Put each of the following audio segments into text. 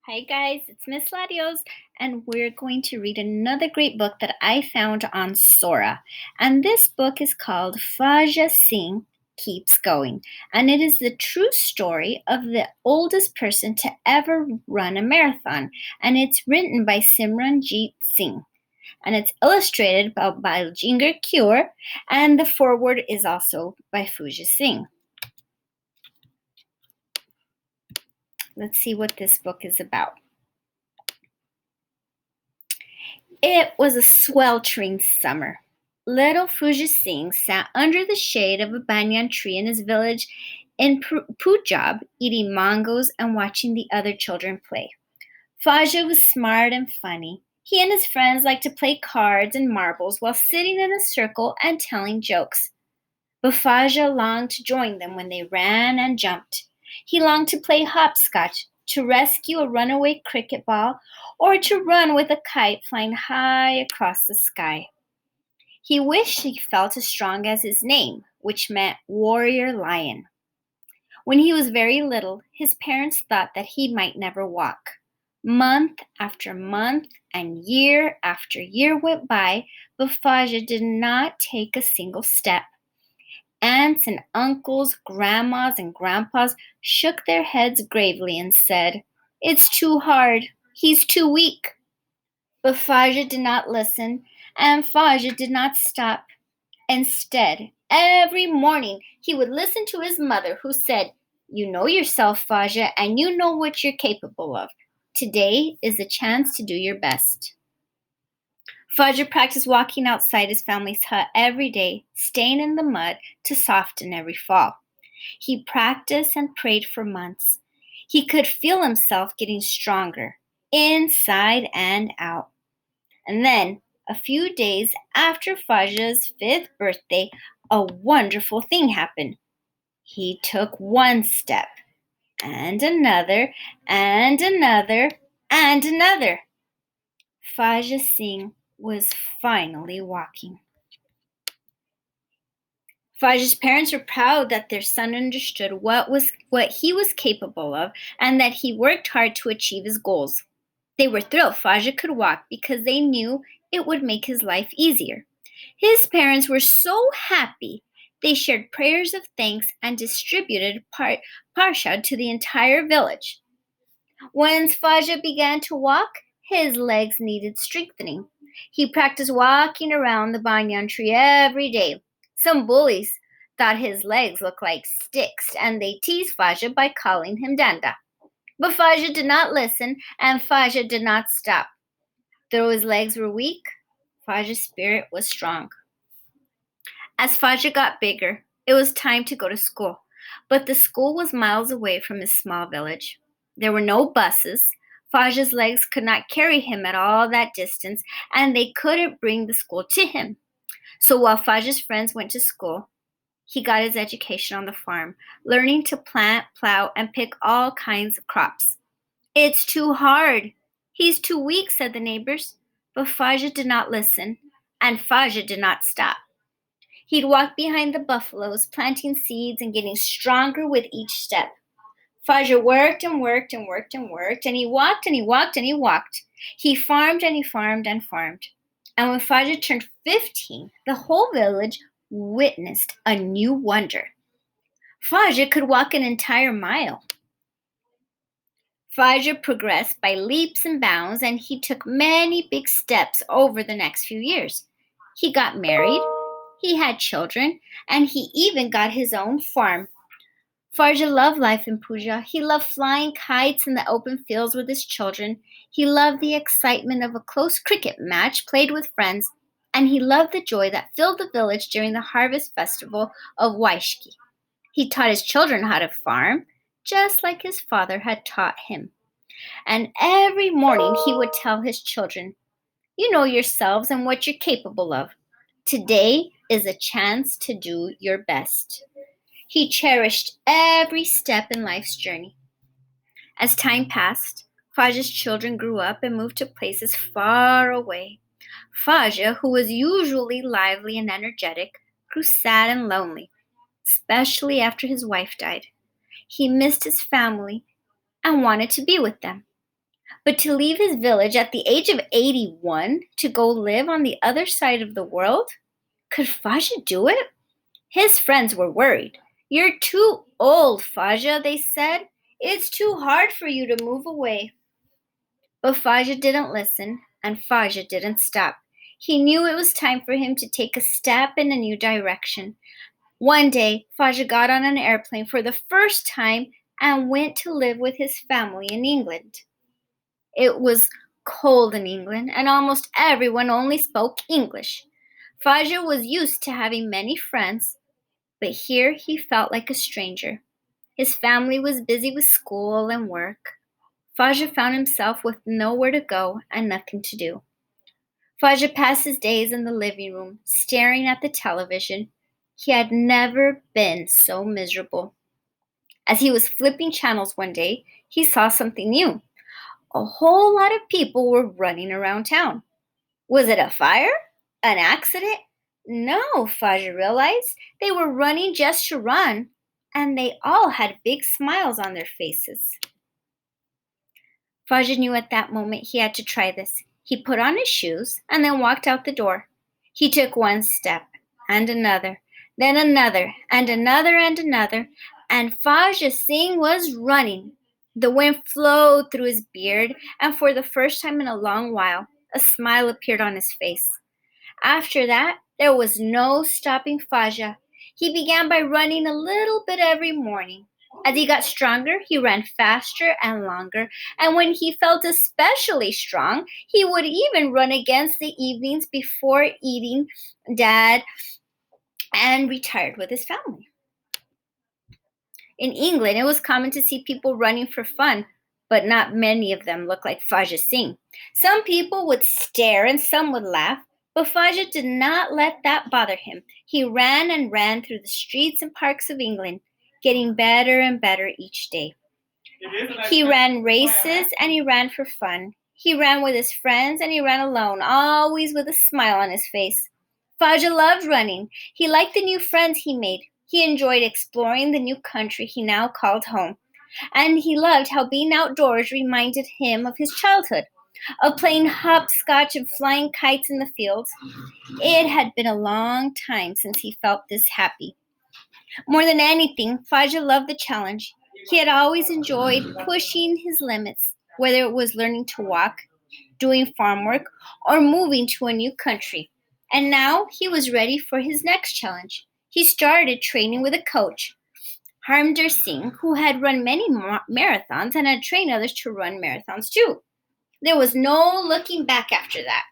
Hi guys, it's Miss Latios, and we're going to read another great book that I found on Sora. And this book is called Faujasingh Keeps Going, and it is the true story of the oldest person to ever run a marathon. And it's written by Simranjeet Singh, and it's illustrated by Jinger Kaur, and the foreword is also by Faujasingh. Let's see what this book is about. It was a sweltering summer. Little Faujasingh sat under the shade of a banyan tree in his village in Punjab, eating mangoes and watching the other children play. Fauja was smart and funny. He and his friends liked to play cards and marbles while sitting in a circle and telling jokes. But Fauja longed to join them when they ran and jumped. He longed to play hopscotch, to rescue a runaway cricket ball, or to run with a kite flying high across the sky. He wished he felt as strong as his name, which meant warrior lion. When he was very little, his parents thought that he might never walk. Month after month and year after year went by, but Fauja did not take a single step. Aunts and uncles, grandmas and grandpas shook their heads gravely and said, "It's too hard. He's too weak." But Fauja did not listen, and Fauja did not stop. Instead, every morning he would listen to his mother, who said, "You know yourself, Fauja, and you know what you're capable of. Today is the chance to do your best." Fauja practiced walking outside his family's hut every day, staying in the mud to soften every fall. He practiced and prayed for months. He could feel himself getting stronger, inside and out. And then, a few days after Fauja's 5th birthday, a wonderful thing happened. He took one step, and another, and another, and another. Faujasingh was finally walking. Fauja's parents were proud that their son understood what he was capable of and that he worked hard to achieve his goals. They were thrilled Fauja could walk because they knew it would make his life easier. His parents were so happy they shared prayers of thanks and distributed prasad to the entire village. Once Fauja began to walk, his legs needed strengthening. He practiced walking around the banyan tree every day. Some bullies thought his legs looked like sticks, and they teased Fauja by calling him Danda. But Fauja did not listen, and Fauja did not stop. Though his legs were weak, Fauja's spirit was strong. As Fauja got bigger, it was time to go to school, but the school was miles away from his small village. There were no buses. Fauja's legs could not carry him at all that distance, and they couldn't bring the school to him. So while Fauja's friends went to school, he got his education on the farm, learning to plant, plow, and pick all kinds of crops. "It's too hard. He's too weak," said the neighbors. But Fauja did not listen, and Fauja did not stop. He'd walk behind the buffaloes, planting seeds and getting stronger with each step. Fauja worked and worked and worked and worked, and he walked and he walked and he walked. He farmed and he farmed and farmed. And when Fauja turned 15, the whole village witnessed a new wonder. Fauja could walk an entire mile. Fauja progressed by leaps and bounds, and he took many big steps over the next few years. He got married, he had children, and he even got his own farm. Fauja loved life in Puja. He loved flying kites in the open fields with his children. He loved the excitement of a close cricket match played with friends, and he loved the joy that filled the village during the harvest festival of Waishki. He taught his children how to farm, just like his father had taught him. And every morning he would tell his children, "You know yourselves and what you're capable of. Today is a chance to do your best." He cherished every step in life's journey. As time passed, Fauja's children grew up and moved to places far away. Fauja, who was usually lively and energetic, grew sad and lonely, especially after his wife died. He missed his family and wanted to be with them. But to leave his village at the age of 81 to go live on the other side of the world? Could Faja do it? His friends were worried. "You're too old, Faja," they said. "It's too hard for you to move away." But Faja didn't listen, and Faja didn't stop. He knew it was time for him to take a step in a new direction. One day, Faja got on an airplane for the first time and went to live with his family in England. It was cold in England, and almost everyone only spoke English. Faja was used to having many friends, but here he felt like a stranger. His family was busy with school and work. Faja found himself with nowhere to go and nothing to do. Faja passed his days in the living room, staring at the television. He had never been so miserable. As he was flipping channels one day, he saw something new. A whole lot of people were running around town. Was it a fire? An accident? No, Faja realized. They were running just to run, and they all had big smiles on their faces. Faja knew at that moment he had to try this. He put on his shoes and then walked out the door. He took one step, and another, then another, and another, and Faujasingh was running. The wind flowed through his beard, and for the first time in a long while, a smile appeared on his face. After that, there was no stopping Faja. He began by running a little bit every morning. As he got stronger, he ran faster and longer, and when he felt especially strong, he would even run against the evenings before eating dad and retired with his family. In England, it was common to see people running for fun, but not many of them looked like Faujasingh. Some people would stare and some would laugh, but Faja did not let that bother him. He ran and ran through the streets and parks of England, getting better and better each day. He ran races and he ran for fun. He ran with his friends and he ran alone, always with a smile on his face. Faja loved running. He liked the new friends he made. He enjoyed exploring the new country he now called home. And he loved how being outdoors reminded him of his childhood, of playing hopscotch and flying kites in the fields. It had been a long time since he felt this happy. More than anything, Faja loved the challenge. He had always enjoyed pushing his limits, whether it was learning to walk, doing farm work, or moving to a new country. And now he was ready for his next challenge. He started training with a coach, Harminder Singh, who had run many marathons and had trained others to run marathons too. There was no looking back after that.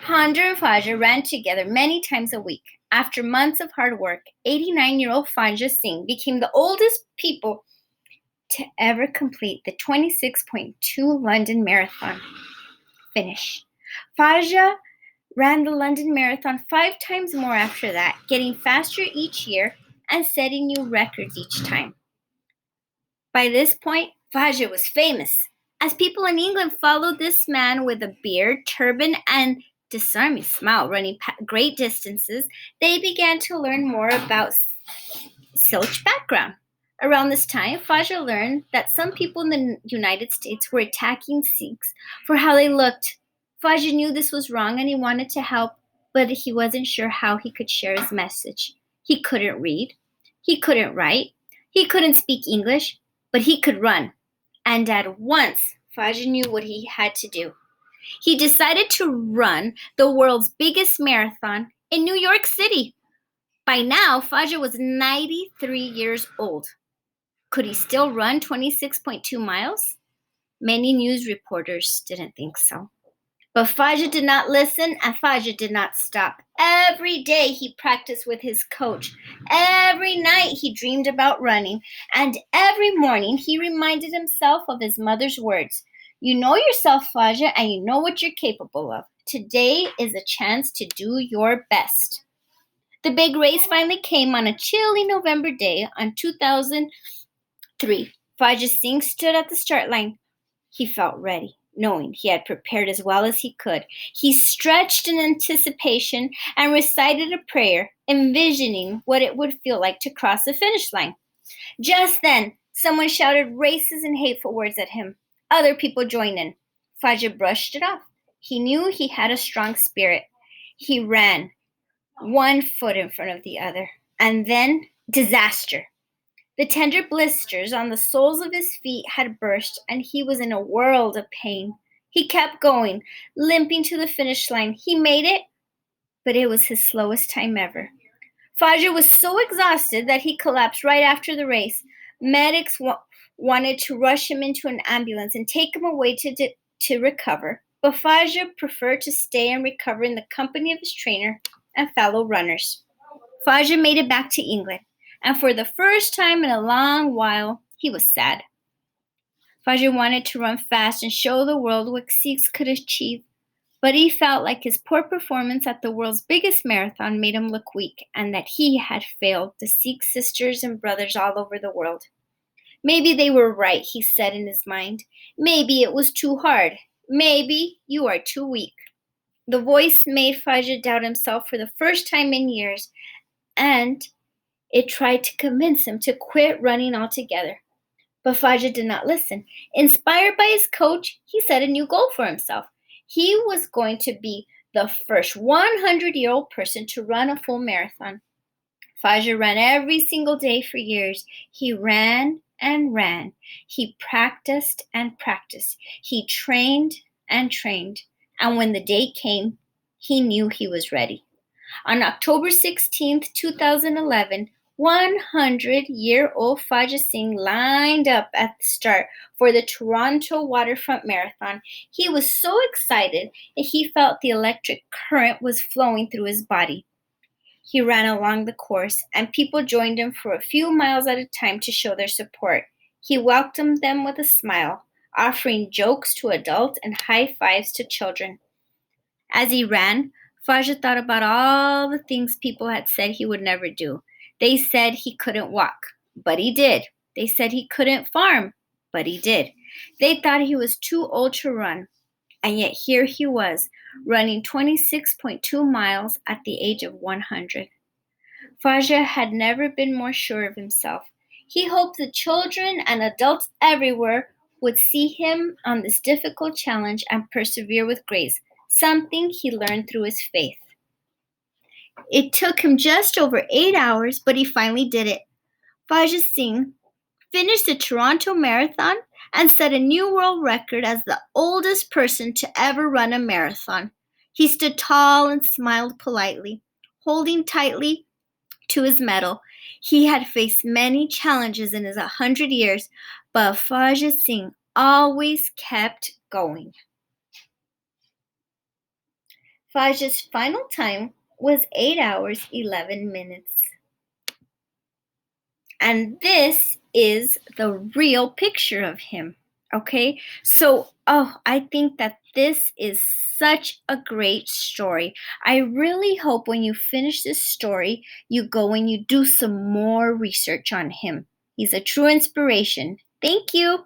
Harminder and Faja ran together many times a week. After months of hard work, 89-year-old Faujasingh became the oldest people to ever complete the 26.2 London Marathon finish. Faja ran the London Marathon 5 times more after that, getting faster each year and setting new records each time. By this point, Faja was famous, as people in England followed this man with a beard, turban, and disarming smile running great distances. They began to learn more about Silk's background. Around this time, Faja learned that some people in the United States were attacking Sikhs for how they looked. Faja knew this was wrong and he wanted to help, but he wasn't sure how he could share his message. He couldn't read, he couldn't write, he couldn't speak English, but he could run. And at once, Faja knew what he had to do. He decided to run the world's biggest marathon in New York City. By now, Faja was 93 years old. Could he still run 26.2 miles? Many news reporters didn't think so. But Faja did not listen, and Faja did not stop. Every day he practiced with his coach. Every night he dreamed about running. And every morning he reminded himself of his mother's words. You know yourself, Faja, and you know what you're capable of. Today is a chance to do your best. The big race finally came on a chilly November day on 2003. Faujasingh stood at the start line. He felt ready, knowing he had prepared as well as he could. He stretched in anticipation and recited a prayer, envisioning what it would feel like to cross the finish line. Just then, someone shouted racist and hateful words at him. Other people joined in. Fajr brushed it off. He knew he had a strong spirit. He ran, one foot in front of the other. And then, disaster. The tender blisters on the soles of his feet had burst, and he was in a world of pain. He kept going, limping to the finish line. He made it, but it was his slowest time ever. Fajr was so exhausted that he collapsed right after the race. Medics wanted to rush him into an ambulance and take him away to recover, but Fajr preferred to stay and recover in the company of his trainer and fellow runners. Fajr made it back to England, and for the first time in a long while, he was sad. Fajr wanted to run fast and show the world what Sikhs could achieve, but he felt like his poor performance at the world's biggest marathon made him look weak, and that he had failed the Sikh sisters and brothers all over the world. Maybe they were right, he said in his mind. Maybe it was too hard. Maybe you are too weak. The voice made Fajr doubt himself for the first time in years, and it tried to convince him to quit running altogether. But Fajr did not listen. Inspired by his coach, he set a new goal for himself. He was going to be the first 100-year-old person to run a full marathon. Fajr ran every single day for years. He ran and ran. He practiced and practiced. He trained and trained. And when the day came, he knew he was ready. On October 16th, 2011, 100-year-old Faujasingh lined up at the start for the Toronto Waterfront Marathon. He was so excited that he felt the electric current was flowing through his body. He ran along the course, and people joined him for a few miles at a time to show their support. He welcomed them with a smile, offering jokes to adults and high fives to children. As he ran, Fajr thought about all the things people had said he would never do. They said he couldn't walk, but he did. They said he couldn't farm, but he did. They thought he was too old to run, and yet here he was, running 26.2 miles at the age of 100. Fajr had never been more sure of himself. He hoped the children and adults everywhere would see him on this difficult challenge and persevere with grace, something he learned through his faith. It took him just over 8 hours, but he finally did it. Faujasingh finished the Toronto Marathon and set a new world record as the oldest person to ever run a marathon. He stood tall and smiled politely, holding tightly to his medal. He had faced many challenges in his 100 years, but Faujasingh always kept going. Fajr's final time was 8 hours, 11 minutes. And this is the real picture of him, okay? So, I think that this is such a great story. I really hope when you finish this story, you go and you do some more research on him. He's a true inspiration. Thank you.